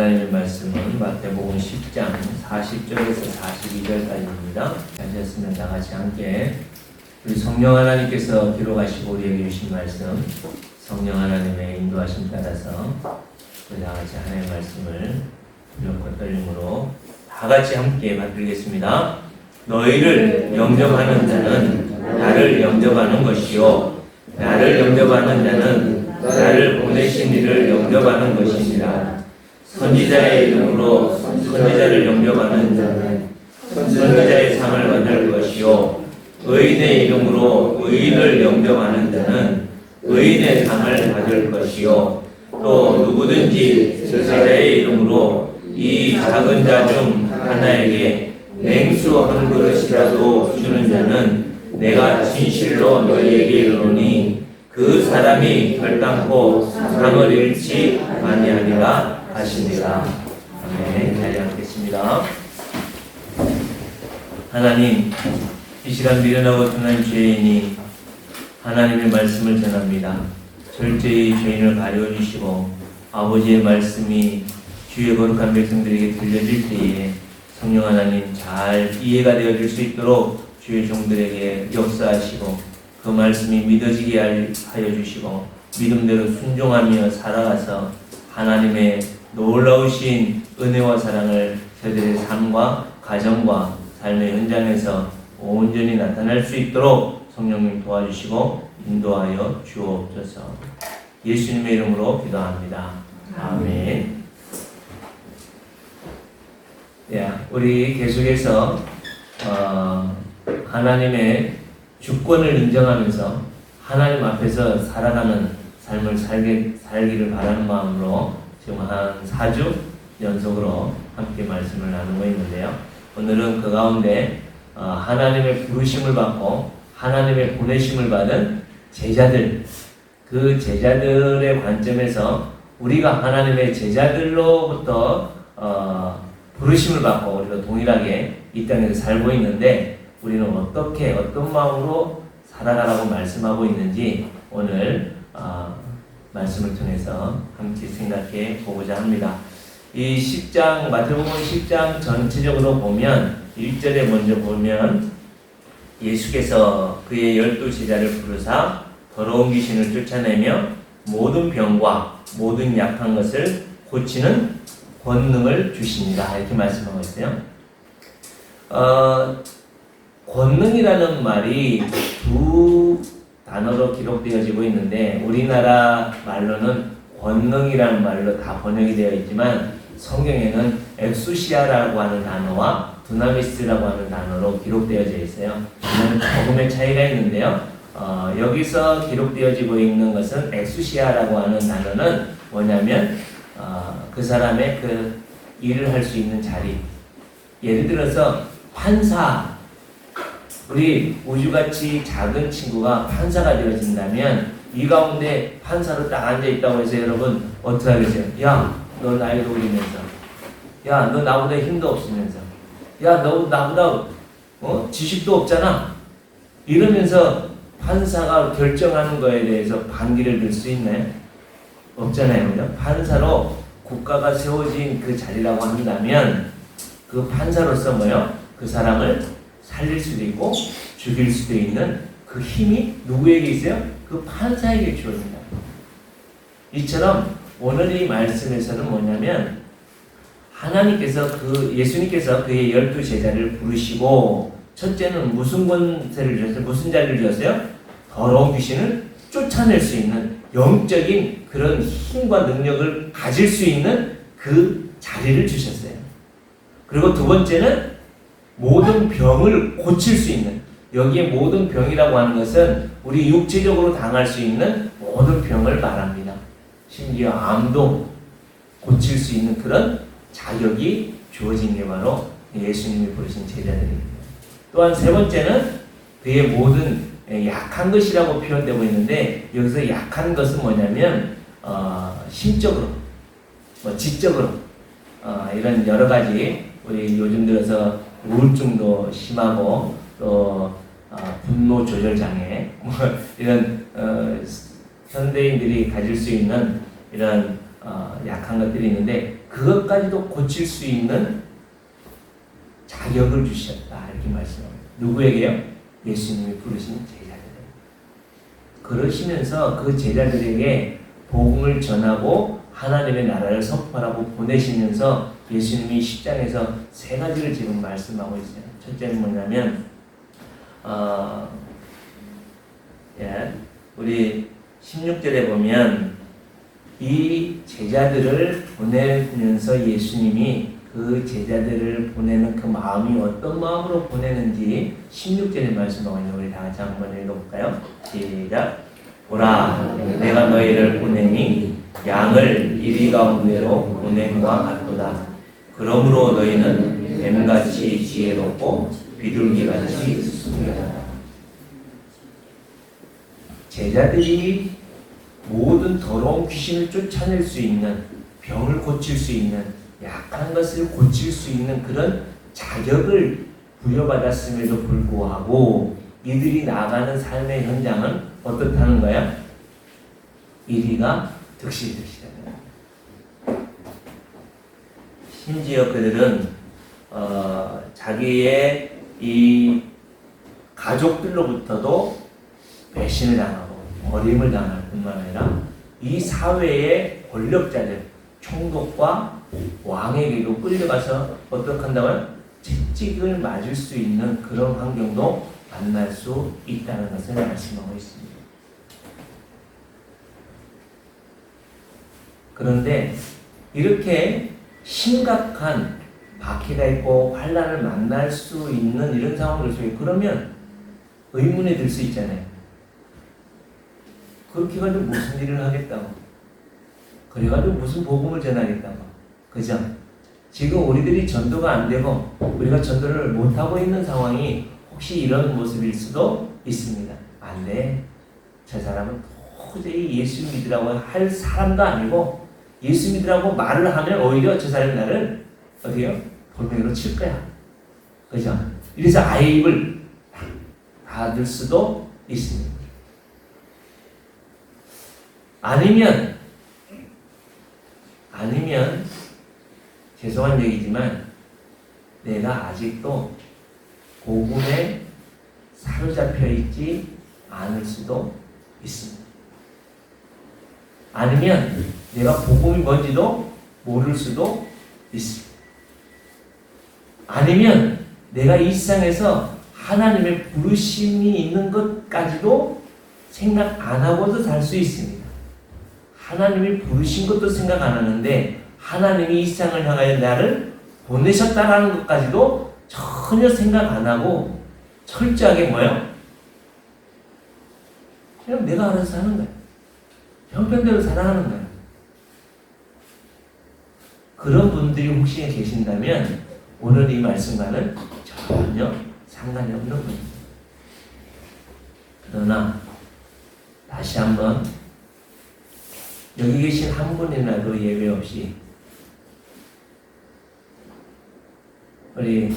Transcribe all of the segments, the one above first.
하나님의 말씀은 마태복음 10장 40절에서 42절까지입니다. 하셨으면 다 같이 함께 우리 성령 하나님께서 기록하시고 우리에게 주신 말씀, 성령 하나님의 인도하심 따라서 우리 다 같이 하나님의 말씀을 두렵고 떨림으로 다 같이 함께 받들겠습니다. 너희를 영접하는 자는 나를 영접하는 것이요 나를 영접하는 자는 나를 보내신 이를 영접하는 것입니다. 선지자의 이름으로 선지자를 영접하는 자는 선지자의 상을 받을 것이요 의인의 이름으로 의인을 영접하는 자는 의인의 상을 받을 것이요 또 누구든지 제자의 이름으로 이 작은 자 중 하나에게 냉수 한 그릇이라도 주는 자는 내가 진실로 너희에게 이르노니 그 사람이 결단코 상을 잃지 아니하리라 하시니라. 아멘. 잘 읽겠습니다. 하나님, 이 시간 미련하고 떠난 죄인이 하나님의 말씀을 전합니다. 철저히 죄인을 가려주시고 아버지의 말씀이 주의 거룩한 백성들에게 들려질 때에 성령 하나님 잘 이해가 되어질 수 있도록 주의 종들에게 역사하시고 그 말씀이 믿어지게 하여 주시고 믿음대로 순종하며 살아가서 하나님의 놀라우신 은혜와 사랑을 저들의 삶과 가정과 삶의 현장에서 온전히 나타낼 수 있도록 성령님 도와주시고 인도하여 주옵소서. 예수님의 이름으로 기도합니다. 아멘. 우리 계속해서 하나님의 주권을 인정하면서 하나님 앞에서 살아가는 삶을 살기를 바라는 마음으로 지금 한 4주 연속으로 함께 말씀을 나누고 있는데요. 오늘은 그 가운데 하나님의 부르심을 받고 하나님의 보내심을 받은 제자들, 그 제자들의 관점에서 우리가 하나님의 제자들로부터 부르심을 받고 우리가 동일하게 이 땅에서 살고 있는데 우리는 어떻게 어떤 마음으로 살아가라고 말씀하고 있는지 오늘 말씀을 통해서 함께 생각해 보고자 합니다. 이 10장 마태복음 10장 전체적으로 보면 1절에 먼저 보면 예수께서 그의 12제자를 부르사 더러운 귀신을 쫓아내며 모든 병과 모든 약한 것을 고치는 권능을 주십니다. 이렇게 말씀하고 있어요. 권능이라는 말이 두 단어로 기록되어지고 있는데 우리나라 말로는 권능이라는 말로 다 번역이 되어 있지만 성경에는 엑수시아라고 하는 단어와 두나미스라고 하는 단어로 기록되어져 있어요. 조금의 차이가 있는데요. 여기서 기록되어지고 있는 것은 엑수시아라고 하는 단어는 뭐냐면 그 사람의 그 일을 할 수 있는 자리. 예를 들어서 판사, 우리 우주같이 작은 친구가 판사가 되어진다면 이 가운데 판사로 딱 앉아있다고 해서 여러분 어떻게 하겠어요? 야, 너 나이도 어리면서, 야, 너 나보다 힘도 없으면서, 야, 너 나보다 지식도 없잖아 이러면서 판사가 결정하는 거에 대해서 반기를 들 수 있나요? 없잖아요. 그죠? 판사로 국가가 세워진 그 자리라고 한다면 그 판사로서 뭐요? 그 사람을 살릴 수도 있고 죽일 수도 있는 그 힘이 누구에게 있어요? 그 판사에게 주어진다. 이처럼 오늘 이 말씀에서는 뭐냐면 하나님께서 예수님께서 그의 12제자를 부르시고 첫째는 무슨 권세를 주셨어요? 무슨 자리를 주셨어요? 더러운 귀신을 쫓아낼 수 있는 영적인 그런 힘과 능력을 가질 수 있는 그 자리를 주셨어요. 그리고 두 번째는 모든 병을 고칠 수 있는, 여기에 모든 병이라고 하는 것은 우리 육체적으로 당할 수 있는 모든 병을 말합니다. 심지어 암도 고칠 수 있는 그런 자격이 주어진 게 바로 예수님이 부르신 제자들입니다. 또한 세 번째는 그의 모든 약한 것이라고 표현되고 있는데 여기서 약한 것은 뭐냐면 심적으로, 지적으로 이런 여러 가지 우리 요즘 들어서 우울증도 심하고 또 분노 조절 장애 이런 현대인들이 가질 수 있는 이런 약한 것들이 있는데 그것까지도 고칠 수 있는 자격을 주셨다 이렇게 말씀합니다. 누구에게요? 예수님이 부르신 제자들에게. 그러시면서 그 제자들에게 복음을 전하고 하나님의 나라를 선포하라고 보내시면서 예수님이 10장에서 세 가지를 지금 말씀하고 있어요. 첫째는 뭐냐면 우리 16절에 보면 이 제자들을 보내면서 예수님이 그 제자들을 보내는 그 마음이 어떤 마음으로 보내는지 16절에 말씀하고 있는 우리 다 같이 한번 읽어볼까요? 시작. 보라, 내가 너희를 보내니 양을 이리 가운데로 보냄과 같도다. 그러므로 너희는 뱀같이 지혜롭고 비둘기같이 순결하다. 제자들이 모든 더러운 귀신을 쫓아낼 수 있는, 병을 고칠 수 있는, 약한 것을 고칠 수 있는 그런 자격을 부여받았음에도 불구하고 이들이 나가는 삶의 현장은 어떻다는 거야? 이리가 득실득실하다. 심지어 그들은 자기의 이 가족들로부터도 배신을 당하고 버림을 당할 뿐만 아니라 이 사회의 권력자들, 총독과 왕에게도 끌려가서 어떻게 한다고요? 채찍을 맞을 수 있는 그런 환경도 만날 수 있다는 것을 말씀하고 있습니다. 그런데 이렇게 심각한 박해가 있고 환난을 만날 수 있는 이런 상황을 속에 그러면 의문이 들 수 있잖아요. 그렇게 가지고 무슨 일을 하겠다고? 그래가지고 무슨 복음을 전하겠다고? 그죠? 지금 우리들이 전도가 안 되고 우리가 전도를 못하고 있는 상황이 혹시 이런 모습일 수도 있습니다. 안 돼. 저 사람은 도저히 예수 믿으라고 할 사람도 아니고 예수 믿으라고 말을 하면 오히려 저 사람이 나를 어디요? 돌멩이로 칠 거야. 그죠? 이래서 아예 입을 닫을 수도 있습니다. 아니면 죄송한 얘기지만 내가 아직도 복음에 사로잡혀 있지 않을 수도 있습니다. 아니면 내가 복음이 뭔지도 모를 수도 있습니다. 아니면 내가 이 세상에서 하나님의 부르심이 있는 것까지도 생각 안 하고도 살 수 있습니다. 하나님이 부르신 것도 생각 안 하는데 하나님이 이 세상을 향하여 나를 보내셨다라는 것까지도 전혀 생각 안 하고 철저하게 뭐예요? 그냥 내가 알아서 하는 거야. 형편대로 살아가는 거야. 그런 분들이 혹시 계신다면 오늘 이 말씀과는 전혀 상관이 없는 겁니다. 그러나 다시 한번 여기 계신 한 분이라도 예외 없이 우리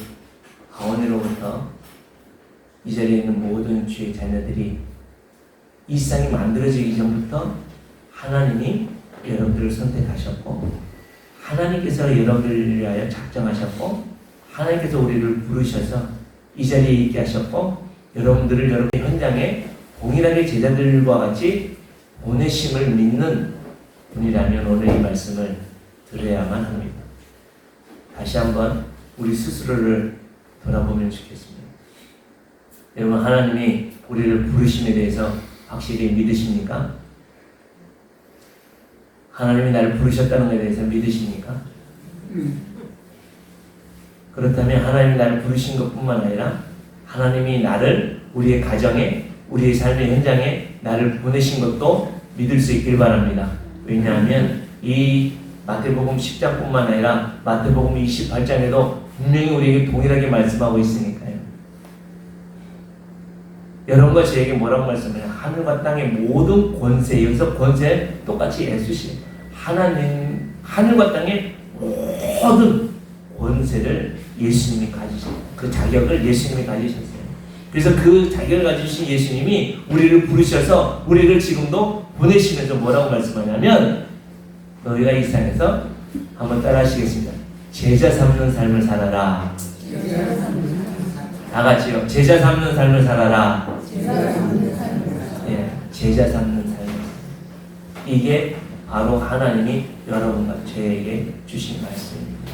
가원이로부터 이 자리에 있는 모든 주의 자녀들이 이 세상이 만들어지기 전부터 하나님이 여러분들을 선택하셨고 하나님께서 여러분들을 위하여 작정하셨고 하나님께서 우리를 부르셔서 이 자리에 있게 하셨고 여러분들을 여러분의 현장에 동일하게 제자들과 같이 보내심을 믿는 분이라면 오늘 이 말씀을 들어야만 합니다. 다시 한번 우리 스스로를 돌아보면 좋겠습니다. 여러분 하나님이 우리를 부르심에 대해서 확실히 믿으십니까? 하나님이 나를 부르셨다는 것에 대해서 믿으십니까? 그렇다면 하나님이 나를 부르신 것뿐만 아니라 하나님이 나를 우리의 가정에 우리의 삶의 현장에 나를 보내신 것도 믿을 수 있길 바랍니다. 왜냐하면 이 마태복음 10장뿐만 아니라 마태복음 28장에도 분명히 우리에게 동일하게 말씀하고 있으니까요. 여러분과 저에게 뭐라고 말씀해요? 하늘과 땅의 모든 권세, 여기서 권세 똑같이 예수시 하나님, 하늘과 땅의 모든 권세를 예수님이 가지셨어요. 그 자격을 예수님이 가지셨어요. 그래서 그 자격을 가지신 예수님이 우리를 부르셔서 우리를 지금도 보내시면서 뭐라고 말씀하냐면 너희가 이 세상에서 한번 따라 하시겠습니다. 제자 삼는 삶을 살아라. 다 같이요. 제자 삼는 삶을 살아라. 예, 제자 삼는 삶. 이게 바로 하나님이 여러분과 저에게 주신 말씀입니다.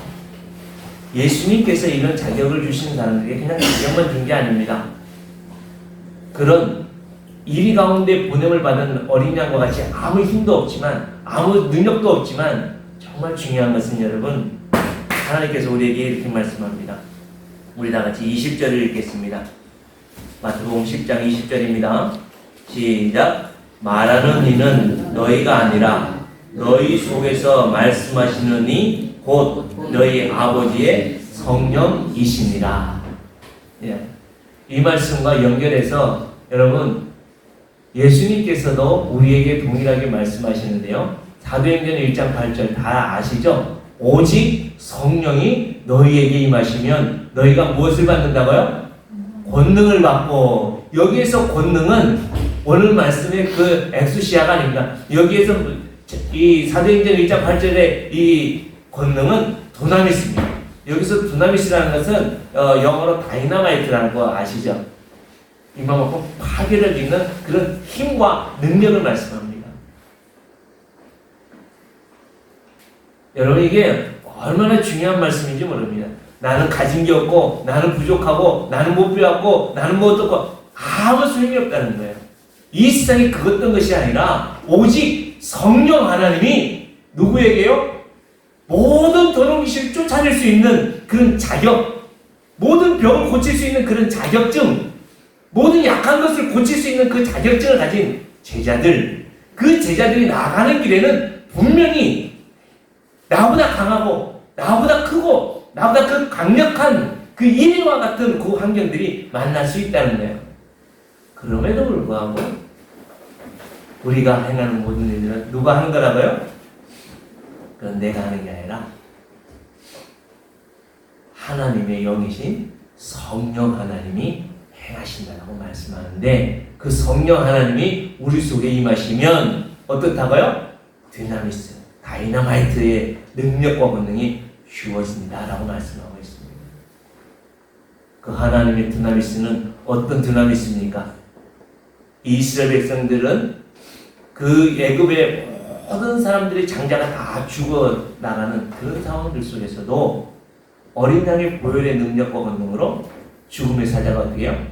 예수님께서 이런 자격을 주신 사람들에게 그냥 자격만 준 게 아닙니다. 그런 이리 가운데 보냄을 받은 어린 양과 같이 아무 힘도 없지만, 아무 능력도 없지만, 정말 중요한 것은 여러분, 하나님께서 우리에게 이렇게 말씀합니다. 우리 다 같이 20절을 읽겠습니다. 마태복음 10장 20절입니다. 시작. 말하는 이는 너희가 아니라 너희 속에서 말씀하시는 이 곧 너희 아버지의 성령이시니라. 예. 이 말씀과 연결해서 여러분, 예수님께서도 우리에게 동일하게 말씀하시는데요. 사도행전 1장 8절 다 아시죠? 오직 성령이 너희에게 임하시면 너희가 무엇을 받는다고요? 권능을 받고, 여기에서 권능은 오늘 말씀의 그 엑수시아가 아닙니다. 여기에서 이 사도행전 1장 8절의 이 권능은 두나미스입니다. 여기서 두나미스라는 것은 영어로 다이너마이트라는 거 아시죠? 이만큼 파괴를 빚는 그런 힘과 능력을 말씀합니다. 여러분, 이게 얼마나 중요한 말씀인지 모릅니다. 나는 가진 게 없고, 나는 부족하고, 나는 못 배웠고, 나는 뭐 어떻고, 아무 소용이 없다는 거예요. 이 세상에 그 어떤 것이 아니라 오직 성령 하나님이 누구에게요? 모든 더러운 것을 쫓아낼 수 있는 그런 자격, 모든 병을 고칠 수 있는 그런 자격증, 모든 약한 것을 고칠 수 있는 그 자격증을 가진 제자들, 그 제자들이 나아가는 길에는 분명히 나보다 강하고, 나보다 크고, 나보다 그 강력한 그 인위와 같은 그 환경들이 만날 수 있다는 거예요. 그럼에도 불구하고 우리가 행하는 모든 일들은 누가 하는 거라고요? 그건 내가 하는 게 아니라 하나님의 영이신 성령 하나님이 행하신다고 말씀하는데, 그 성령 하나님이 우리 속에 임하시면 어떻다고요? 디나미스, 다이너마이트의 능력과 권능이 주어진다라고 말씀하고 있습니다. 그 하나님의 디나미스는 어떤 디나미스입니까? 이스라엘 백성들은 그 애굽의 모든 사람들이 장자가 다 죽어 나가는 그런 상황들 속에서도 어린 양의 보혈의 능력과 권능으로 죽음의 사자가 어떻게 해요?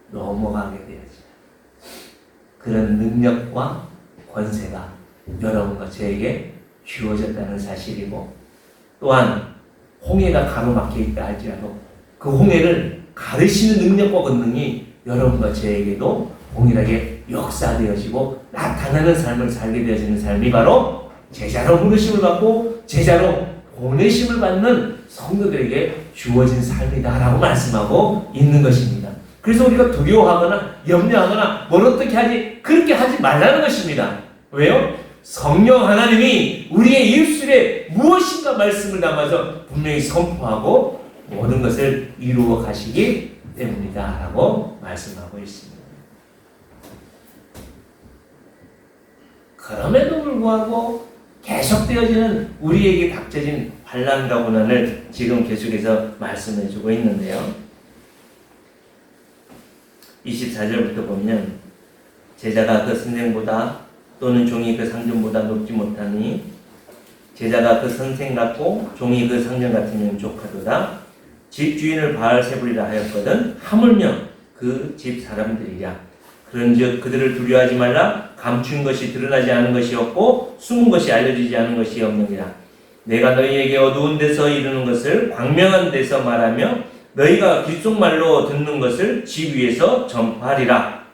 넘어가게 되어지. 그런 능력과 권세가 여러분과 저에게 주어졌다는 사실이고, 또한 홍해가 가로막혀 있다 할지라도 그 홍해를 가르치는 능력과 권능이 여러분과 저에게도 동일하게 역사되어지고 나타나는 삶을 살게 되어지는 삶이 바로 제자로 부르심을 받고 제자로 보내심을 받는 성도들에게 주어진 삶이다라고 말씀하고 있는 것입니다. 그래서 우리가 두려워하거나 염려하거나 뭘 어떻게 하지, 그렇게 하지 말라는 것입니다. 왜요? 성령 하나님이 우리의 입술에 무엇인가 말씀을 담아서 분명히 선포하고 모든 것을 이루어 가시기 때문이다 라고 말씀하고 있습니다. 그럼에도 불구하고 계속되어지는 우리에게 닥쳐진 환난과 고난을 지금 계속해서 말씀해 주고 있는데요. 24절부터 보면 제자가 그 선생보다 또는 종이 그 상전보다 높지 못하니 제자가 그 선생 같고 종이 그 상전 같으면 족하도다. 집주인을 바알세불이라 하였거든 하물며 그 집 사람들이랴. 그런즉 그들을 두려워하지 말라. 감춘 것이 드러나지 않은 것이 없고 숨은 것이 알려지지 않은 것이 없느니라. 내가 너희에게 어두운 데서 이루는 것을 광명한 데서 말하며 너희가 귓속말로 듣는 것을 집 위에서 전파하리라.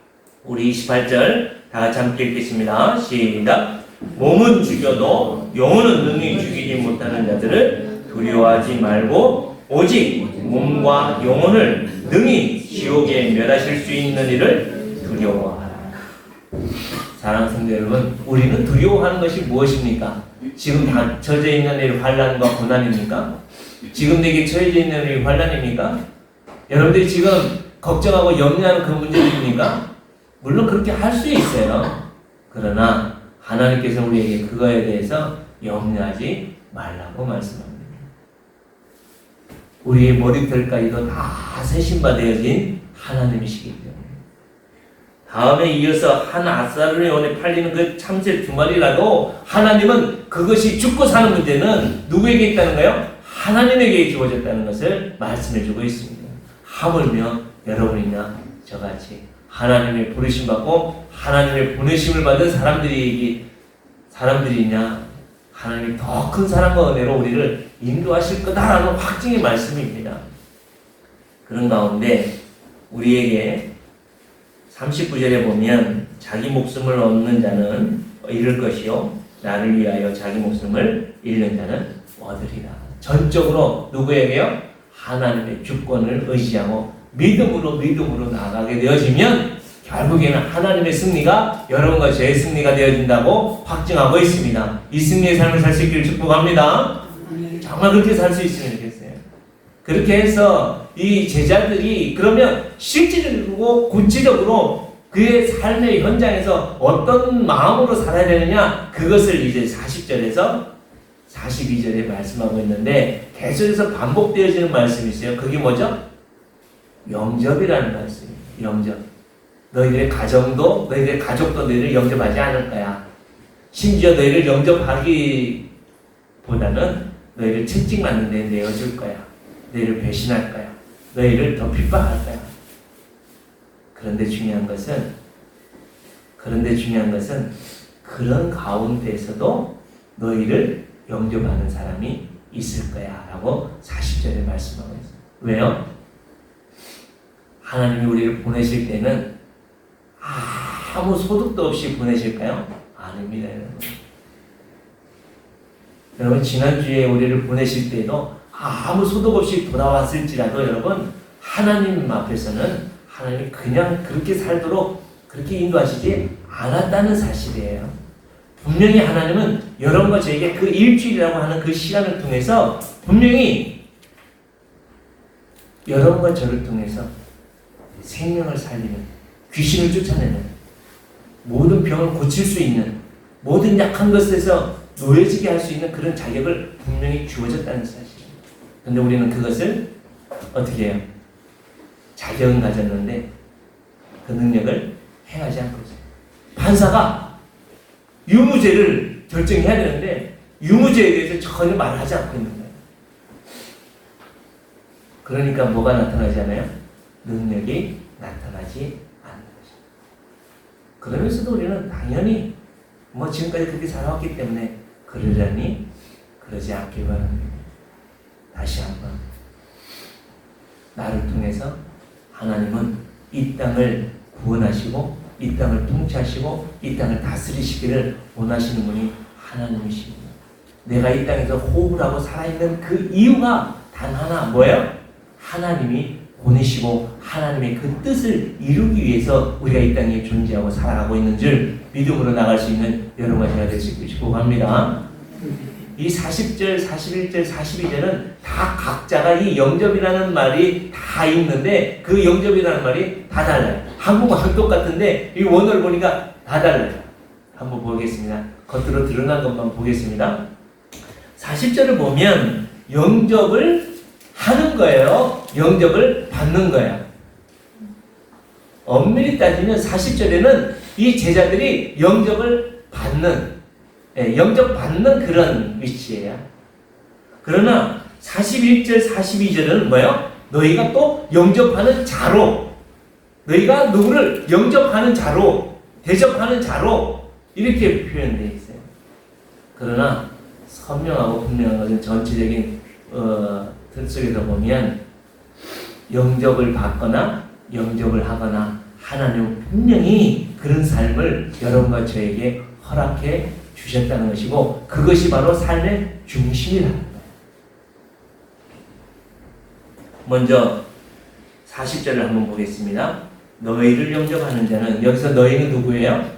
우리 28절 다 같이 함께 읽겠습니다. 시작. 몸은 죽여도 영혼은 능히 죽이지 못하는 자들을 두려워하지 말고 오직 몸과 영혼을 능히 지옥에 멸하실 수 있는 이를 두려워하라. 사랑하는 성도 여러분, 우리는 두려워하는 것이 무엇입니까? 지금 닥쳐져 있는 일 환난과 고난입니까? 지금 내게 처해져 있는 일 환난입니까? 여러분들이 지금 걱정하고 염려하는 그 문제들입니까? 물론 그렇게 할 수 있어요. 그러나 하나님께서 우리에게 그거에 대해서 염려하지 말라고 말씀합니다. 우리의 머리털까지도 다 세심받아진 하나님이시기 때문에 다음에 이어서 한 아사르온에 팔리는 그 참새 2마리라도 하나님은 그것이 죽고 사는 문제는 누구에게 있다는 거예요? 하나님에게 주어졌다는 것을 말씀해 주고 있습니다. 하물며 여러분이나 저같이 하나님의 부르심 받고 하나님의 보내심을 받은 사람들이냐 하나님이 더 큰 사랑과 은혜로 우리를 인도하실 거다라는 확증의 말씀입니다. 그런 가운데 우리에게 39절에 보면 자기 목숨을 얻는 자는 잃을 것이요 나를 위하여 자기 목숨을 잃는 자는 얻으리라. 전적으로 누구에게요? 하나님의 주권을 의지하고 믿음으로 나아가게 되어지면 결국에는 하나님의 승리가 여러분과 저의 승리가 되어진다고 확증하고 있습니다. 이 승리의 삶을 살 수 있기를 축복합니다. 정말 그렇게 살 수 있으면 좋겠어요. 그렇게 해서 이 제자들이 그러면 실질적이고 구체적으로 그의 삶의 현장에서 어떤 마음으로 살아야 되느냐, 그것을 이제 40절에서 42절에 말씀하고 있는데 계속해서 반복되어지는 말씀이 있어요. 그게 뭐죠? 영접이라는 말씀이에요. 영접. 너희들의 가정도, 너희들의 가족도 너희를 영접하지 않을 거야. 심지어 너희를 영접하기보다는 너희를 채찍맞는 데 내어줄 거야. 너희를 배신할 거야. 너희를 더 핍박할 거야. 그런데 중요한 것은 그런 가운데에서도 너희를 영접하는 사람이 있을 거야 라고 40절에 말씀하고 있어요. 왜요? 하나님이 우리를 보내실 때는 아무 소득도 없이 보내실까요? 아닙니다. 여러분 지난주에 우리를 보내실 때도 아무 소득 없이 돌아왔을지라도 여러분 하나님 앞에서는 하나님이 그냥 그렇게 살도록 그렇게 인도하시지 않았다는 사실이에요. 분명히 하나님은 여러분과 저에게 그 일주일이라고 하는 그 시간을 통해서 분명히 여러분과 저를 통해서 생명을 살리는, 귀신을 쫓아내는, 모든 병을 고칠 수 있는, 모든 약한 것에서 놓여지게 할 수 있는 그런 자격을 분명히 주어졌다는 사실입니다. 그런데 우리는 그것을 어떻게 해요? 자격은 가졌는데 그 능력을 행하지 않고 있어요. 판사가 유무죄를 결정해야 되는데 유무죄에 대해서 전혀 말하지 않고 있는 거예요. 그러니까 뭐가 나타나지 않아요? 능력이 나타나지 않는 거죠. 그러면서도 우리는 당연히 지금까지 그렇게 살아왔기 때문에 그러려니 그러지 않길 바랍니다. 다시 한번 나를 통해서 하나님은 이 땅을 구원하시고 이 땅을 통치하시고 이 땅을 다스리시기를 원하시는 분이 하나님이십니다. 내가 이 땅에서 호흡을 하고 살아있는 그 이유가 단 하나, 뭐예요? 하나님이 보내시고 하나님의 그 뜻을 이루기 위해서 우리가 이 땅에 존재하고 살아가고 있는 줄 믿음으로 나갈 수 있는 여러분과 제가 될 수 있기를 축복합니다. 이 40절, 41절, 42절은 다 각자가 이 영접이라는 말이 다 있는데 그 영접이라는 말이 다 달라요. 한국어는 똑같은데 이 원어를 보니까 다 달라요. 한번 보겠습니다. 겉으로 드러난 것만 보겠습니다. 40절을 보면 영접을 하는 거예요. 영접을 받는 거예요. 엄밀히 따지면 40절에는 이 제자들이 영접을 받는, 영접받는 그런 위치예요. 그러나 41절, 42절은 뭐예요? 너희가 또 영접하는 자로, 너희가 누구를 영접하는 자로, 대접하는 자로 이렇게 표현되어 있어요. 그러나 선명하고 분명한 것은 전체적인 뜻 속에서 보면 영접을 받거나 영접을 하거나 하나님은 분명히 그런 삶을 여러분과 저에게 허락해 주셨다는 것이고 그것이 바로 삶의 중심이라는 거예요. 먼저 40절을 한번 보겠습니다. 너희를 영접하는 자는, 여기서 너희는 누구예요?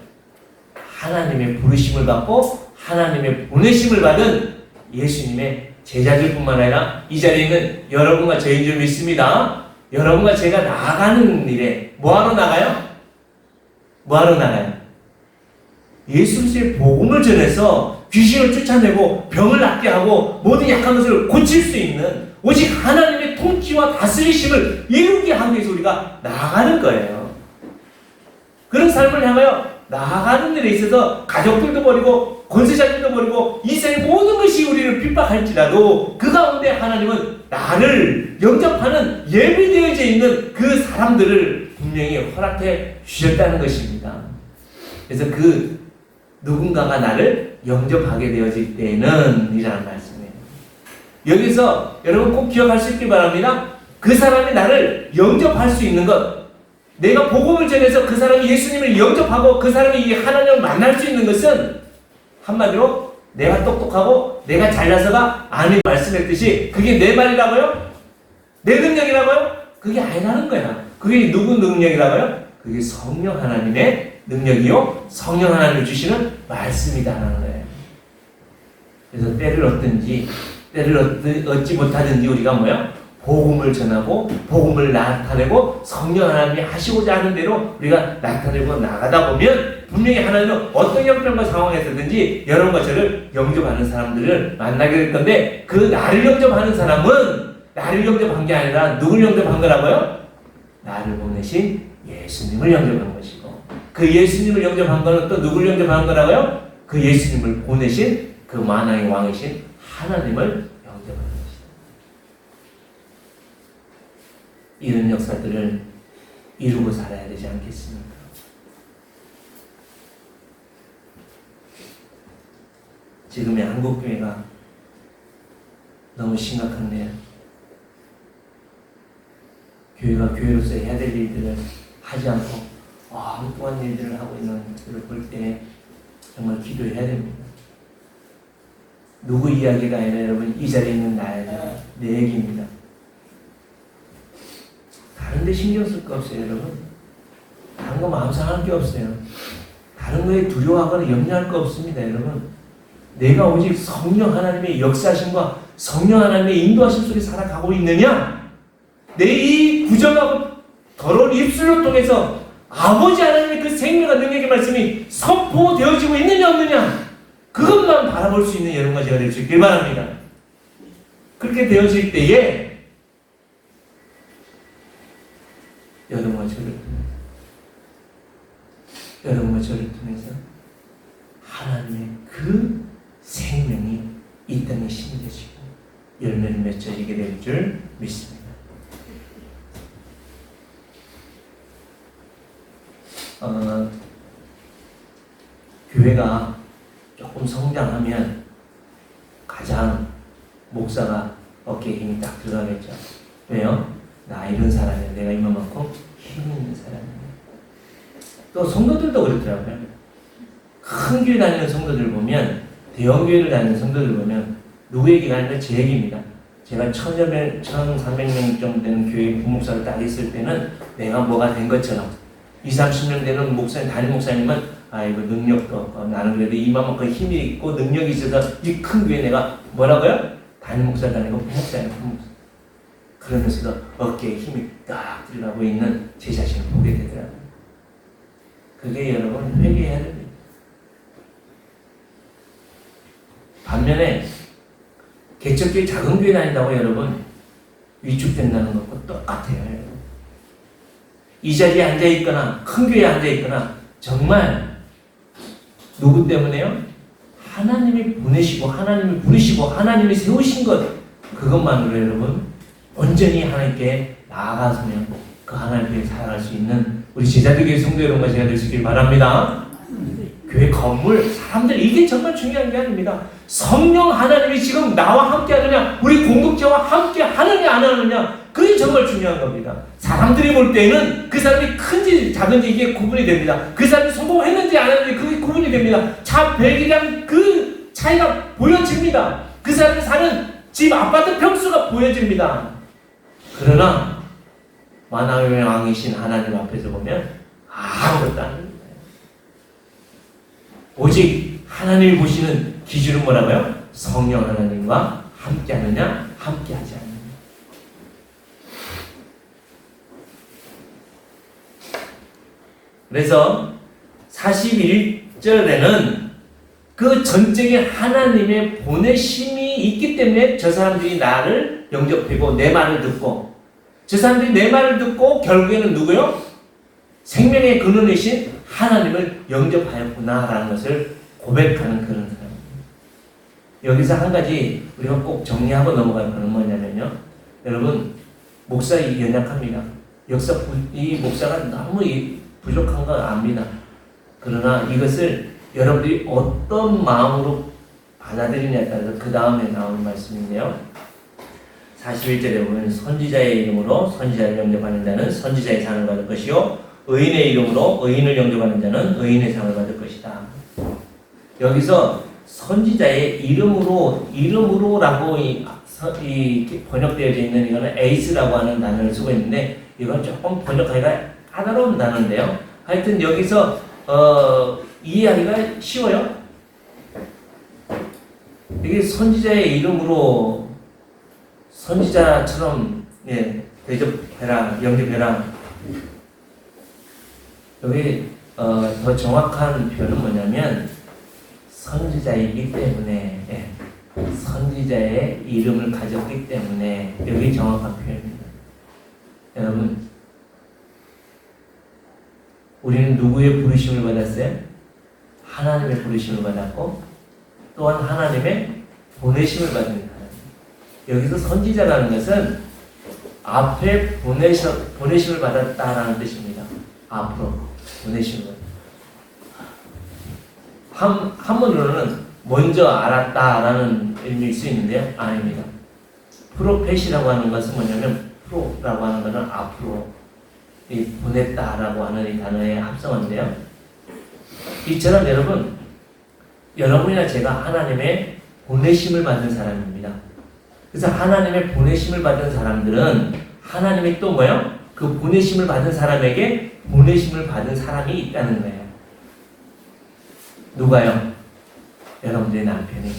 하나님의 부르심을 받고 하나님의 보내심을 받은 예수님의 제자들 뿐만 아니라 이 자리에 있는 여러분과 저인 줄 믿습니다. 여러분과 제가 나아가는 일에 뭐하러 나가요? 뭐하러 나가요? 예수 그리스도의 복음을 전해서 귀신을 쫓아내고 병을 낫게 하고 모든 약한 것을 고칠 수 있는 오직 하나님의 통치와 다스리심을 이루게 하기 위해서 우리가 나아가는 거예요. 그런 삶을 향하여 나아가는 일에 있어서 가족들도 버리고 권세자들도 버리고 이 세상의 모든 것이 우리를 핍박할지라도 그 가운데 하나님은 나를 영접하는 예비되어져 있는 그 사람들을 분명히 허락해 주셨다는 것입니다. 그래서 그 누군가가 나를 영접하게 되어질 때는 이라는 말씀이에요. 여기서 여러분 꼭 기억할 수 있길 바랍니다. 그 사람이 나를 영접할 수 있는 것, 내가 복음을 전해서 그 사람이 예수님을 영접하고 그 사람이 이 하나님을 만날 수 있는 것은 한마디로 내가 똑똑하고 내가 잘나서가 아니 말씀했듯이 그게 내 말이라고요? 내 능력이라고요? 그게 아니라는 거야. 그게 누구 능력이라고요? 그게 성령 하나님의 능력이요 성령 하나님이 주시는 말씀이다라는 거예요. 그래서 때를 얻든지 때를 얻지 못하든지 우리가 뭐야? 복음을 전하고 복음을 나타내고 성령 하나님이 하시고자 하는 대로 우리가 나타내고 나가다 보면 분명히 하나님은 어떤 형편과 상황에서든지 여러분과 저를 영접하는 사람들을 만나게 될 건데 그 나를 영접하는 사람은 나를 영접한 게 아니라 누굴 영접한 거라고요? 나를 보내신 예수님을 영접한 것이고 그 예수님을 영접한 거는 또 누굴 영접한 거라고요? 그 예수님을 보내신 그 만왕의 왕이신 하나님을 영접하는 것이다. 이런 역사들을 이루고 살아야 되지 않겠습니까? 지금의 한국교회가 너무 심각한데요. 교회가 교회로서 해야 될 일들을 하지 않고 엉뚱한 일들을 하고 있는 것들을 볼 때 정말 기도해야 됩니다. 누구 이야기가 아니라 여러분 이 자리에 있는 나의 내 얘기입니다. 다른 데 신경 쓸 거 없어요, 여러분. 다른 거 마음 상할 게 없어요. 다른 거에 두려워하거나 염려할 거 없습니다, 여러분. 내가 오직 성령 하나님의 역사심과 성령 하나님의 인도하심 속에 살아가고 있느냐? 내 이 부정하고 더러운 입술을 통해서 아버지 하나님의 그 생명과 능력의 말씀이 선포되어지고 있느냐 없느냐? 그것만 바라볼 수 있는 여러분과 제가 될 수 있길 바랍니다. 그렇게 되어질 때에 여러분과 저를 통해서 하나님의 그 생명이 이 땅에 심겨지고 열매를 맺어지게 될 줄 믿습니다. 교회가 조금 성장하면 가장 목사가 어깨에 힘이 딱 들어가겠죠. 왜요? 나 이런 사람이야. 내가 이만큼 힘 있는 사람이야. 또 성도들도 그렇더라고요. 큰 교회 다니는 성도들 보면 대형 교회를 다니는 성도들 보면 누구 얘기가 아니라 제 얘기입니다. 제가 1,300명 정도 되는 교회 부목사를 딱 있을 때는 내가 뭐가 된 것처럼 20-30년 되는 목사님, 담임 목사님은 아이고 능력도 없고 나는 그래도 이만큼 힘이 있고 능력이 있어서 이 큰 교회 내가 뭐라고요? 담임 목사도 아니고 부목사예요. 부목사. 그러면서도 어깨에 힘이 딱 들어가고 있는 제 자신을 보게 되더라고요. 그게 여러분 회개해야 됩니다. 반면에 개척교회 작은 교회 다닌다고 여러분 위축된다는 것과 똑같아요. 여러분. 이 자리에 앉아있거나 큰 교회에 앉아있거나 정말 누구 때문에요? 하나님이 보내시고 하나님이 부르시고 하나님이 세우신 것 그것만으로 여러분 온전히 하나님께 나아가서면 그 하나님께 살아갈 수 있는 우리 제자들교회 성도 여러분과 제가 될 수 있길 바랍니다. 교회 건물, 사람들 이게 정말 중요한 게 아닙니다. 성령 하나님이 지금 나와 함께 하느냐 우리 공동체와 함께 하느냐 안 하느냐 그게 정말 중요한 겁니다. 사람들이 볼 때는 그 사람이 큰지 작은지 이게 구분이 됩니다. 그 사람이 성공했는지 안 했는지 그게 구분이 됩니다. 차 100이랑 그 차이가 보여집니다. 그 사람이 사는 집 아파트 평수가 보여집니다. 그러나 만왕의 왕이신 하나님 앞에서 보면 아무것도 아닙니다. 오직 하나님이 보시는 기준은 뭐라고요? 성령 하나님과 함께 하느냐 함께 하지 않느냐. 그래서 41절에는 그 전적인 하나님의 보내심이 있기 때문에 저 사람들이 나를 영접하고 내 말을 듣고, 저 사람들이 내 말을 듣고 결국에는 누구요? 생명의 근원이신 하나님을 영접하였구나라는 것을 고백하는 그런 사람. 여기서 한 가지 우리가 꼭 정리하고 넘어갈 거는 뭐냐면요. 여러분, 목사 연약합니다. 이 목사가 너무 부족한 거 압니다. 그러나 이것을 여러분들이 어떤 마음으로 받아들이냐에 따라서 그 다음에 나오는 말씀인데요. 41절에 보면 선지자의 이름으로 선지자를 영접하는 자는 선지자의 상을 받을 것이요 의인의 이름으로 의인을 영접하는 자는 의인의 상을 받을 것이다. 여기서 선지자의 이름으로라고 번역되어져 있는 이거는 에이스라고 하는 단어를 쓰고 있는데 이건 조금 번역하기가 까다로운 단어인데요. 하여튼 여기서 이해하기가 쉬워요. 이게 선지자의 이름으로 선지자처럼 대접해라, 영접해라. 여기 더 정확한 표현은 뭐냐면 선지자이기 때문에 선지자의 이름을 가졌기 때문에 여기 정확한 표현입니다. 여러분, 우리는 누구의 부르심을 받았어요? 하나님의 부르심을 받았고 또한 하나님의 보내심을 받은 사람. 여기서 선지자라는 것은 앞에 보내심을 받았다라는 뜻입니다. 앞으로 보내심을 받았다. 한문으로는 먼저 알았다라는 의미일 수 있는데요. 아닙니다. 프로페시라고 하는 것은 뭐냐면 프로라고 하는 것은 앞으로 보냈다라고 하는 이 단어의 합성어인데요. 이처럼 여러분이나 제가 하나님의 보내심을 받은 사람입니다. 그래서 하나님의 보내심을 받은 사람들은 하나님이 또 뭐요? 그 보내심을 받은 사람에게 보내심을 받은 사람이 있다는 거예요. 누가요? 여러분들의 남편이,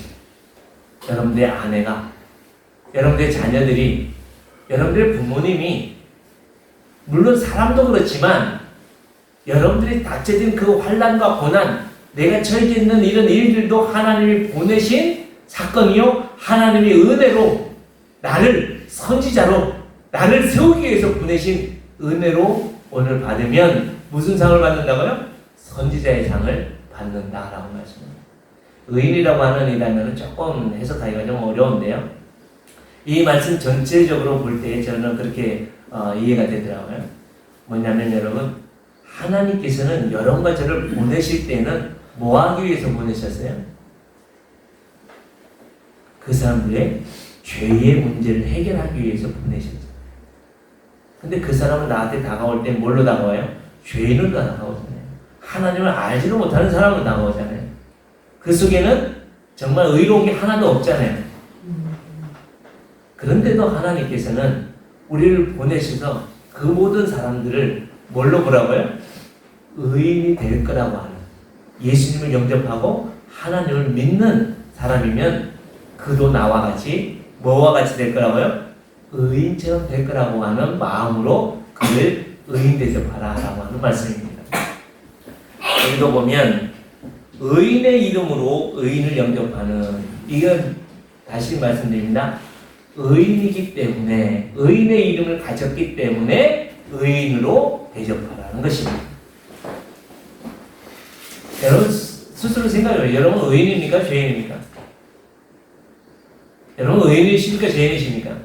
여러분들의 아내가, 여러분들의 자녀들이, 여러분들의 부모님이, 물론 사람도 그렇지만 여러분들이 닥쳐진 그 환난과 고난, 내가 처해져 있는 이런 일들도 하나님이 보내신 사건이요, 하나님의 은혜로 나를 선지자로 나를 세우기 위해서 보내신 은혜로 오늘 받으면 무슨 상을 받는다고요? 선지자의 상을 받는다라고 말씀합니다. 의인이라고 하는 이 단어는 조금 해석하기가 좀 어려운데요. 이 말씀 전체적으로 볼 때 저는 그렇게 이해가 되더라고요. 뭐냐면 여러분, 하나님께서는 여러분과 저를 보내실 때는 뭐 하기 위해서 보내셨어요? 그 사람들의 죄의 문제를 해결하기 위해서 보내셨어요. 근데 그 사람은 나한테 다가올 때 뭘로 다가와요? 죄인으로 다가오잖아요. 하나님을 알지도 못하는 사람으로 다가오잖아요. 그 속에는 정말 의로운 게 하나도 없잖아요. 그런데도 하나님께서는 우리를 보내셔서 그 모든 사람들을 뭘로 보라고요? 의인이 될 거라고 하는, 예수님을 영접하고 하나님을 믿는 사람이면 그도 나와 같이 뭐와 같이 될 거라고요? 의인처럼 될 거라고 하는 마음으로 그를 의인 대접하라 라고 하는 말씀입니다. 여기도 보면 의인의 이름으로 의인을 영접하는, 이건 다시 말씀드립니다. 의인이기 때문에, 의인의 이름을 가졌기 때문에 의인으로 대접하라는 것입니다. 여러분 스스로 생각해요. 여러분 의인입니까? 죄인입니까? 여러분 의인이십니까? 죄인이십니까?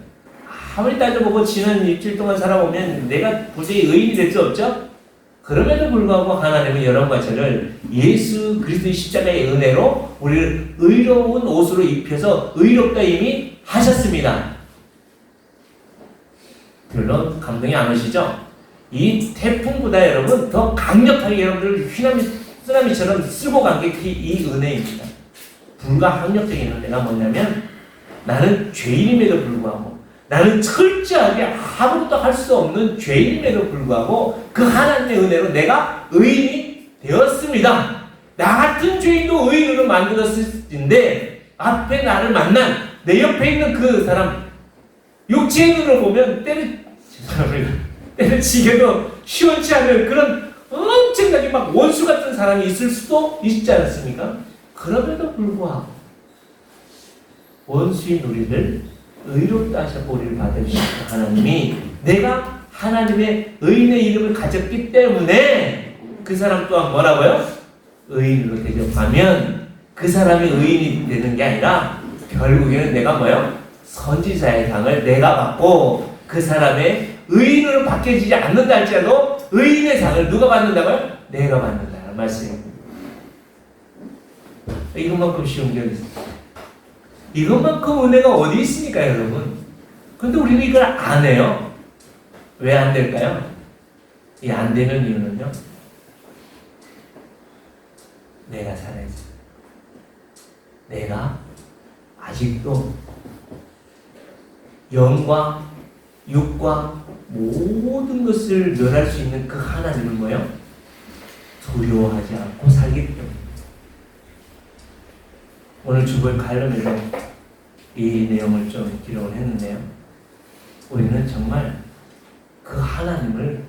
아무리 따져보고 지난 일주일 동안 살아보면 내가 도저히 의인이 될 수 없죠? 그럼에도 불구하고 하나님은 여러분과 저를 예수 그리스도의 십자가의 은혜로 우리를 의로운 옷으로 입혀서 의롭다 이미 하셨습니다. 물론 감동이 안 오시죠? 이 태풍보다 여러분 더 강력하게 여러분들을 쓰나미처럼 쓸고 간 게 이 은혜입니다. 불가항력적인 은혜가 뭐냐면 나는 죄인임에도 불구하고, 나는 철저하게 아무것도 할 수 없는 죄인임에도 불구하고 그 하나님의 은혜로 내가 의인이 되었습니다. 나 같은 죄인도 의인으로 만들었을텐데 앞에 나를 만난 내 옆에 있는 그 사람, 육체의 눈으로 보면 때려치기도 시원치 않은 그런 엄청나게 막 원수 같은 사람이 있을 수도 있지 않습니까? 그럼에도 불구하고 원수인 우리를 의롭다 하셨고 우리를 받아주신 하나님이 내가 하나님의 의인의 이름을 가졌기 때문에 그 사람 또한 뭐라고요? 의인으로 대접하면 그 사람이 의인이 되는 게 아니라 결국에는 내가 뭐요? 선지자의 상을 내가 받고 그 사람의 의인으로 바뀌어지지 않는다 할지라도 의인의 상을 누가 받는다고요? 내가 받는다는 말씀입니다. 이것만큼 쉬운 게 어디 있습니까? 이것만큼 은혜가 어디 있습니까, 여러분? 근데 우리는 이걸 안 해요. 왜 안 될까요? 이 안 되는 이유는요, 내가 살아있어. 내가 아직도 영과 육과 모든 것을 멸할 수 있는 그 하나님을 뭐예요? 두려워하지 않고 살기 때문에. 오늘 주보의 칼럼에서 이 내용을 좀 기록을 했는데요. 우리는 정말 그 하나님을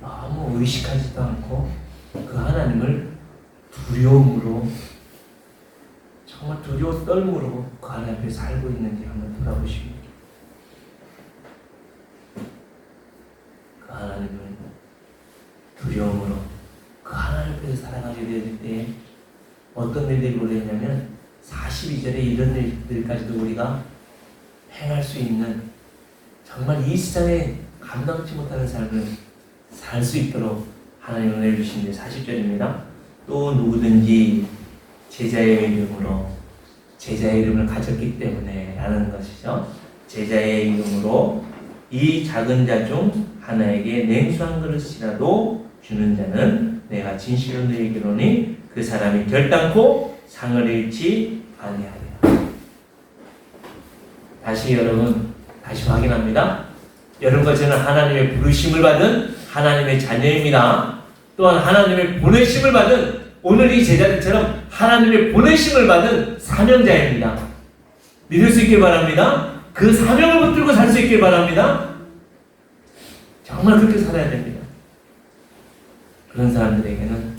너무 의식하지도 않고 그 하나님을 두려움으로, 정말 두려워 떨므로 그 하나님 앞에 살고 있는지 한번 돌아보시기. 그 하나님을 두려움으로 그 하나님 앞에서 살아가게 될 때 어떤 일들이 벌어지냐면 42절에 이런 일들까지도 우리가 행할 수 있는, 정말 이 세상에 감당치 못하는 삶을 살 수 있도록 하나님 은혜 주신 게 40절입니다. 또 누구든지 제자의 이름으로, 제자의 이름을 가졌기 때문에 라는 것이죠. 제자의 이름으로 이 작은 자 중 하나에게 냉수 한 그릇이라도 주는 자는 내가 진실로 너희에게 이르노니 그 사람이 결단코 상을 잃지 아니하리라. 다시 여러분, 다시 확인합니다. 여러분과 저는 하나님의 부르심을 받은 하나님의 자녀입니다. 또한 하나님의 보내심을 받은, 오늘 이 제자들처럼 하나님의 보내심을 받은 사명자입니다. 믿을 수 있길 바랍니다. 그 사명을 붙들고 살 수 있길 바랍니다. 정말 그렇게 살아야 됩니다. 그런 사람들에게는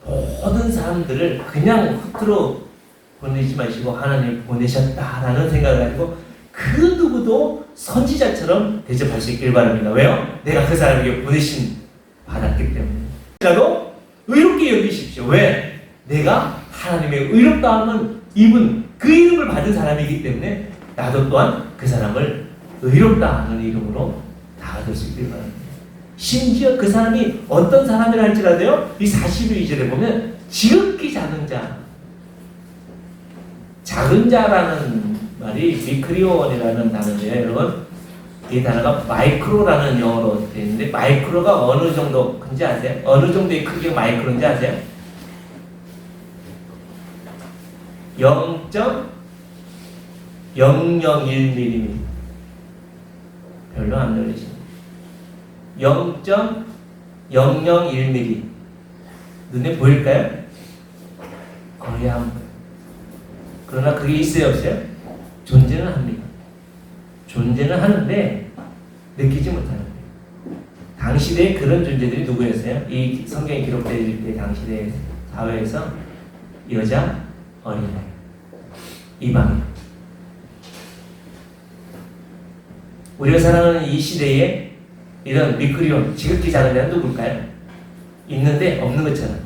모든 사람들을 그냥 흩트러 보내지 마시고 하나님 보내셨다라는 생각을 가지고 그 누구도 선지자처럼 대접할 수 있길 바랍니다. 왜요? 내가 그 사람에게 보내심 받았기 때문에. 자도 의롭게 여기십시오. 왜? 내가 하나님의 의롭다함은 입은 그 이름을 받은 사람이기 때문에 나도 또한 그 사람을 의롭다 하는 이름으로 다가설 수 있길 바랍니다. 심지어 그 사람이 어떤 사람이라 할지라도요, 이 42절에 보면 지극히 작은 자, 작은 자라는 말이 미크리온이라는 단어인데요. 여러분, 이 단어가 마이크로라는 영어로 되어 있는데, 마이크로가 어느 정도 큰지 아세요? 어느 정도의 크기가 마이크로인지 아세요? 0.001mm. 별로 안 놀리시죠? 0.001mm. 눈에 보일까요? 거의 안 보여요. 그러나 그게 있어요, 없어요? 존재는 합니다. 존재는 하는데 느끼지 못하는 거예요. 당시대에 그런 존재들이 누구였어요? 이 성경이 기록될 때 당시대 사회에서 여자, 어린아이, 이방인. 우리가 사랑하는 이 시대에 이런 미크리온, 지극히 작은 자는 누굴까요? 있는데 없는 것처럼.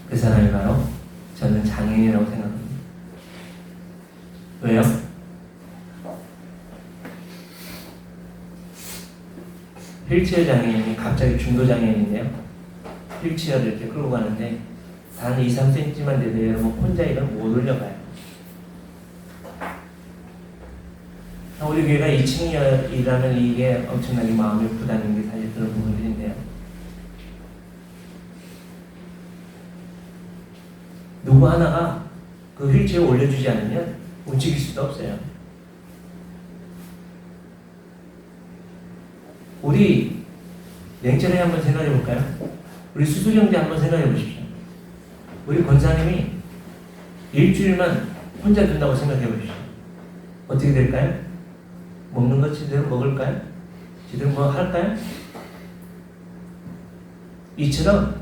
그 사람이 바로 저는 장애인이라고 생각합니다. 왜요? 휠체어 장애인이 갑자기 중도 장애인인데요. 휠체어를 이렇게 끌고 가는데 단 2, 3cm만 돼도 여러분 혼자 이건 못 올려가요. 우리 교회가 2층이라면 이게 엄청나게 마음이 부담인 게 사실 그런 부분들인데요. 누구 하나가 그 휠체어 올려주지 않으면 움직일 수도 없어요. 우리 냉철하게 한번 생각해 볼까요? 우리 수술 형제 한번 생각해 보십시오. 우리 권사님이 일주일만 혼자 둔다고 생각해 보십시오. 어떻게 될까요? 먹는 거 제대로 먹을까요? 제대로 뭐 할까요? 이처럼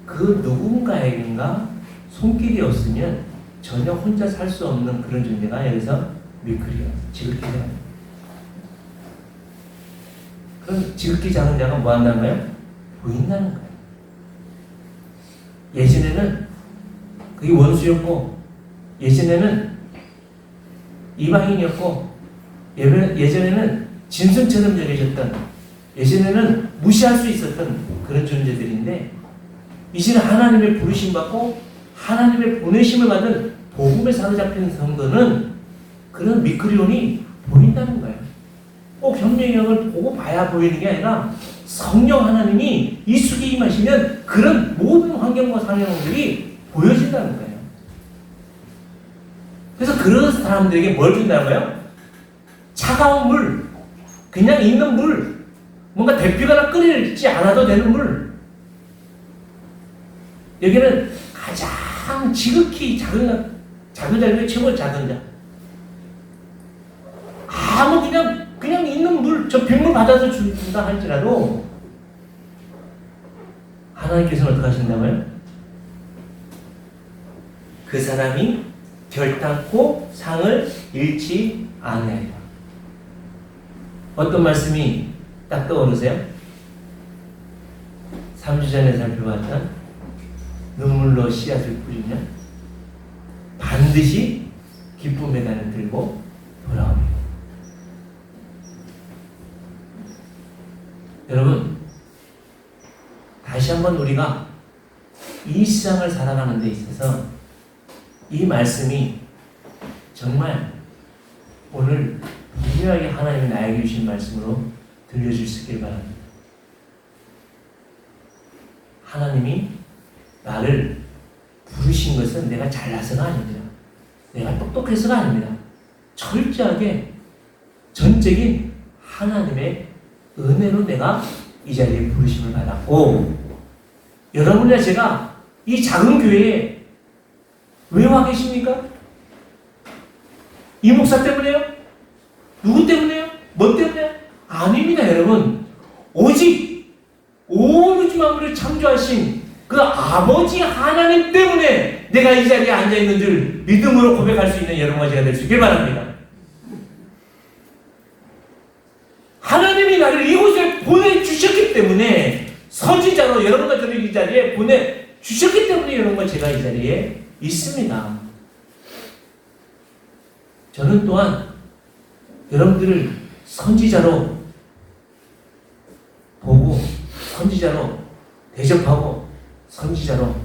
그 누군가에겐가 손길이 없으면 전혀 혼자 살 수 없는 그런 존재가 여기서 미클이야. 지극히 작은. 그럼 지극히 작은 자가 뭐 한다는 거예요? 보인다는 거예요. 예전에는 그게 원수였고, 예전에는 이방인이었고, 예전에는 짐승처럼 여겨졌던, 예전에는 무시할 수 있었던 그런 존재들인데, 이제는 하나님의 부르심 받고 하나님의 보내심을 받은 복음에 사로잡힌 성도는 그런 미크리온이 보인다는 거예요. 꼭 현명형을 보고 봐야 보이는 게 아니라 성령 하나님이 이 속에 임하시면 그런 모든 환경과 상황들이 보여진다는 거예요. 그래서 그런 사람들에게 뭘 준다는 거예요? 차가운 물, 그냥 있는 물, 뭔가 대피거나 끓이지 않아도 되는 물. 여기는 가장 지극히 작은 자가 최고 작은 자. 아무 그냥 있는 물, 저 빗물 받아서 준다 할지라도 하나님께서는 어떻게 하신다고요? 그 사람이 결단코 상을 잃지 아니하리라. 어떤 말씀이 딱 떠오르세요? 3주 전에 살펴봤던 눈물로 씨앗을 뿌리면 반드시 기쁨의 단을 들고 돌아옵니다. 여러분, 다시 한번 우리가 이 세상을 살아가는 데 있어서 이 말씀이 정말 오늘 분명하게 하나님이 나에게 주신 말씀으로 들려줄 수 있길 바랍니다. 하나님이 나를 부르신 것은 내가 잘나서가 아닙니다. 내가 똑똑해서가 아닙니다. 철저하게 전적인 하나님의 은혜로 내가 이 자리에 부르심을 받았고, 여러분이나 제가 이 작은 교회에 왜 와 계십니까? 이 목사 때문에요? 누구 때문에요? 뭐 때문에? 아닙니다, 여러분. 오직 온 우주 만물을 창조하신 그 아버지 하나님 때문에 내가 이 자리에 앉아있는 줄 믿음으로 고백할 수 있는 여러분과 제가 될 수 있길 바랍니다. 하나님이 나를 이곳에 보내주셨기 때문에, 선지자로 여러분과 저를 이 자리에 보내주셨기 때문에 여러분과 제가 이 자리에 있습니다. 저는 또한 여러분들을 선지자로 보고 선지자로 대접하고 선지자로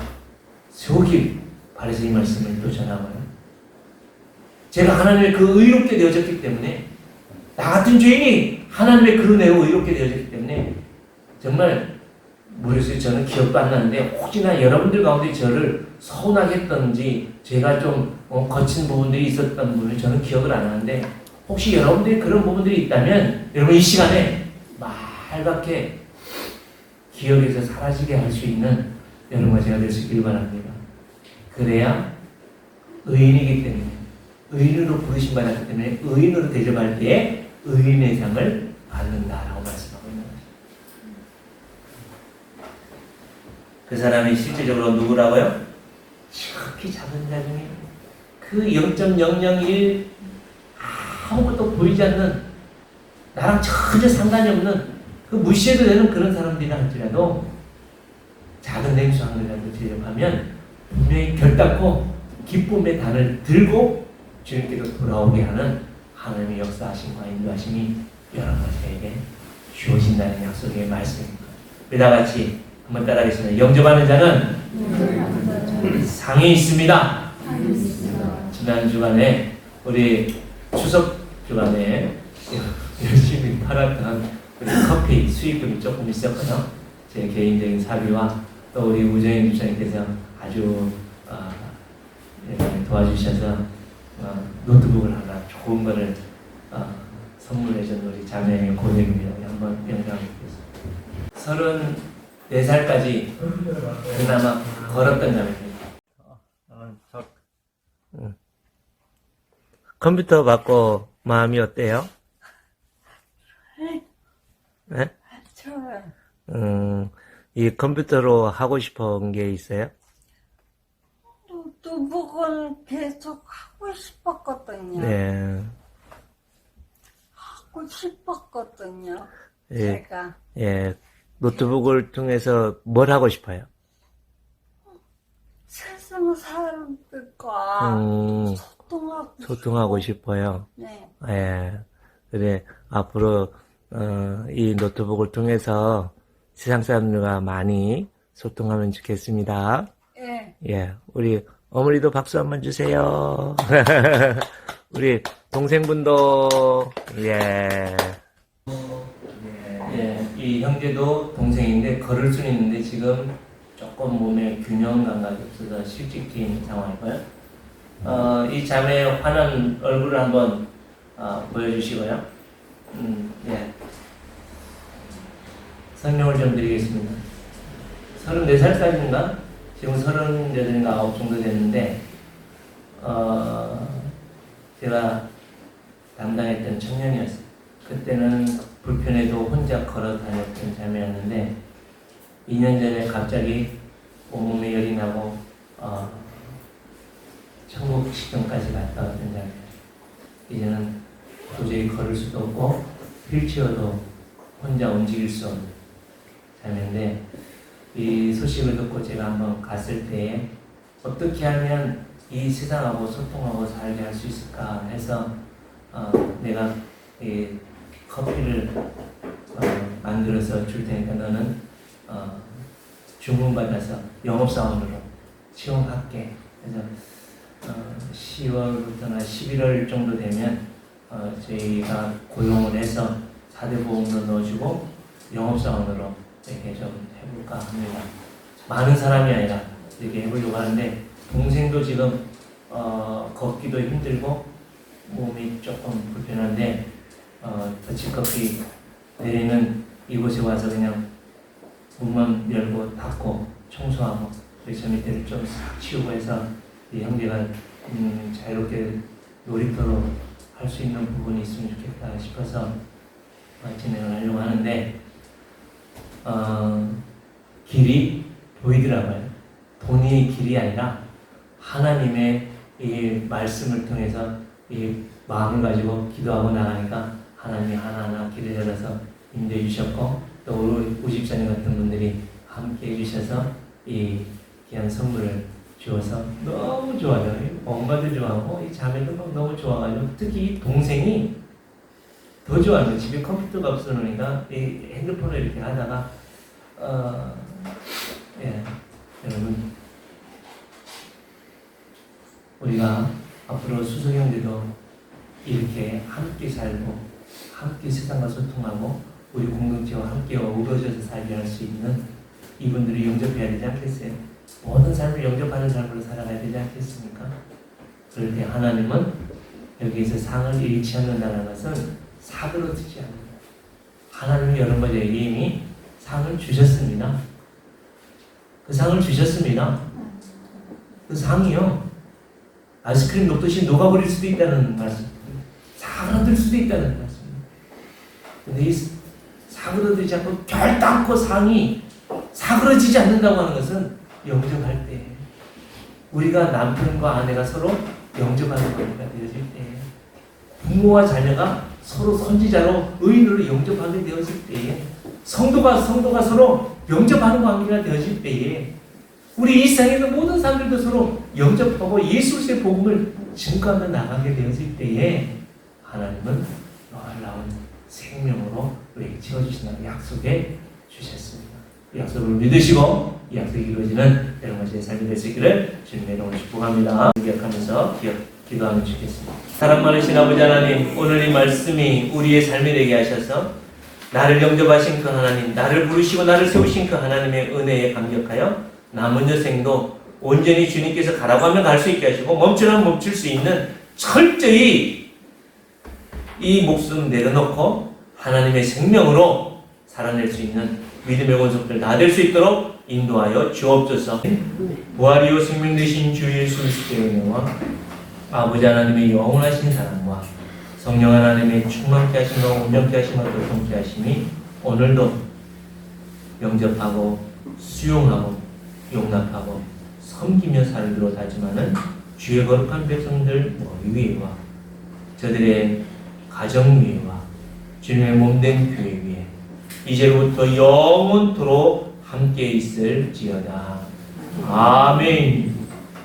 세우길 바라서 이 말씀을 또 전하고요. 제가 하나님의 그 의롭게 되어졌기 때문에, 나 같은 죄인이 하나님의 그 은혜로 의롭게 되어졌기 때문에 정말 모르겠어요. 저는 기억도 안 나는데 혹시나 여러분들 가운데 저를 서운하게 했던지 제가 좀 거친 부분들이 있었던 부분을 저는 기억을 안 하는데, 혹시 여러분들이 그런 부분들이 있다면 여러분 이 시간에 말밖에 기억에서 사라지게 할 수 있는 여러분과 제가 될 수 있기를 바랍니다. 그래야 의인이기 때문에, 의인으로 부르심 받았기 때문에 의인으로 대접할 때에 의인의 상을 받는다라고 말씀하고 있는 거죠. 그 사람이 실질적으로 누구라고요? 지극히 작은 자 중에 그 0.001 아무것도 보이지 않는, 나랑 전혀 상관이 없는, 그 무시해도 되는 그런 사람들이라 할지라도 작은 냉수 한 그릇이라도 대접하면 분명히 결단코 기쁨의 단을 들고 주님께로 돌아오게 하는 하나님의 역사하심과 인도하심이 여러분에게 주어진다는 약속의 말씀입니다. 우리 다 같이 한번 따라하겠습니다. 영접하는 자는 상이 있습니다. 지난 주간에 우리 추석 주간에 열심히 팔았던 우리 커피 수익금이 조금 있었거든요. 제 개인적인 사비와 또 우리 우정인 주장님께서 아주 도와주셔서 노트북을 하나 좋은 거를 선물해 준 우리 자매의 고객입니다. 한번 영상 보겠습니다. 34살까지 그나마 걸었던 자매입니다. 컴퓨터 받고 마음이 어때요? 네? 좋아요. 이 컴퓨터로 하고 싶은 게 있어요? 노트북은 계속 하고 싶었거든요. 네. 하고 싶었거든요. 예, 제가 예. 노트북을 통해서 뭘 하고 싶어요? 세상 사람들과 소통하고 싶어요. 네. 예. 그래, 앞으로, 이 노트북을 통해서 세상 사람들과 많이 소통하면 좋겠습니다. 예. 예. 우리 어머니도 박수 한번 주세요. 우리 동생분도, 예. 예. 이 형제도 동생인데 걸을 수는 있는데 지금 조금 몸에 균형 감각이 없어서 실직 뛴 상황이고요. 이 자매의 환한 얼굴을 한번 보여주시고요. 예. 설명을 좀 드리겠습니다. 34살까지인가? 지금 38인가 9 정도 됐는데, 제가 담당했던 청년이었어요. 그때는 불편해도 혼자 걸어 다녔던 자매였는데, 2년 전에 갑자기 온몸에 열이 나고, 천국 식전까지 갔다 왔던 자매예요. 이제는 도저히 걸을 수도 없고, 휠체어도 혼자 움직일 수 없는 자매인데, 이 소식을 듣고 제가 한번 갔을 때에 어떻게 하면 이 세상하고 소통하고 살게 할 수 있을까 해서 내가 이 커피를 만들어서 줄 테니까 너는 주문받아서 영업사원으로 채용할게. 그래서 10월부터나 11월 정도 되면 저희가 고용을 해서 4대 보험도 넣어주고 영업사원으로 이렇게 좀 해볼까 합니다. 많은 사람이 아니라 이렇게 해보려고 하는데 동생도 지금 걷기도 힘들고 몸이 조금 불편한데 더치커피 내리는 이곳에 와서 그냥 문만 열고 닫고 청소하고 저 밑에를 좀 싹 치우고 해서 이 형제가 자유롭게 놀이터로 할 수 있는 부분이 있으면 좋겠다 싶어서 진행을 하려고 하는데 길이 보이더라고요. 돈이 길이 아니라 하나님의 이 말씀을 통해서 이 마음을 가지고 기도하고 나가니까 하나님이 하나하나 길을 열어서 인도해 주셨고 또 우리 집사님 같은 분들이 함께 해주셔서 이 귀한 선물을 주어서 너무 좋아요. 엄마도 좋아하고 이 자매도 너무 좋아가지고 특히 이 동생이 더 좋아하는 집에 컴퓨터가 없어놓으니까 이 핸드폰을 이렇게 하다가 예, 여러분 우리가 앞으로 수석 형제도 이렇게 함께 살고 함께 세상과 소통하고 우리 공동체와 함께 어우러져서 살게 할 수 있는 이분들을 영접해야 되지 않겠어요? 모든 삶을 영접하는 삶으로 살아가야 되지 않겠습니까? 그럴 때 하나님은 여기에서 상을 잃지 않는다는 것은 사그러지지 않는다. 하나님이 여러분에게 이미 상을 주셨습니다. 그 상을 주셨습니다. 그 상이요. 아이스크림 녹듯이 녹아버릴 수도 있다는 말씀입니다. 사그러들 수도 있다는 말씀입니다. 근데 이 사그러들지 않고 결단코 상이 사그러지지 않는다고 하는 것은 영접할 때 우리가 남편과 아내가 서로 영접하는 관계가 되어질 때 부모와 자녀가 서로 선지자로 의인으로 영접하게 되어질 때에 성도가 서로 영접하는 관계가 되어질 때에 우리 이 세상에 있는 모든 사람들도 서로 영접하고 예수 그리스도의 복음을 증거하며 나가게 되어질 때에 하나님은 놀라운 생명으로 우리에게 채워주신다는 약속에 주셨습니다. 이 약속을 믿으시고 이 약속이 이루어지는 여러분의 삶이 될 수 있기를 주님의 이름으로 축복합니다. 기억하면서 기도하면 좋겠습니다. 사랑 많으신 아버지 하나님, 오늘 이 말씀이 우리의 삶이 되게 하셔서 나를 영접하신 그 하나님, 나를 부르시고 나를 세우신 그 하나님의 은혜에 감격하여 남은 여생도 온전히 주님께서 가라고 하면 갈 수 있게 하시고 멈추라면 멈출 수 있는 철저히 이 목숨 내려놓고 하나님의 생명으로 살아낼 수 있는 믿음의 권속들 다 될 수 있도록 인도하여 주옵소서. 부활이요 생명 되신 주 예수 그리스도의 은혜와 아버지 하나님의 영원하신 사랑과 성령 하나님의 충만케 하심과 온전케 하심과 교통케 하심이 오늘도 영접하고 수용하고 용납하고 섬기며 살도록 하지만은 주의 거룩한 백성들 머리 위에와 저들의 가정 위에와 주님의 몸된 교회 위에 이제부터 영원토록 함께 있을지어다. 아멘.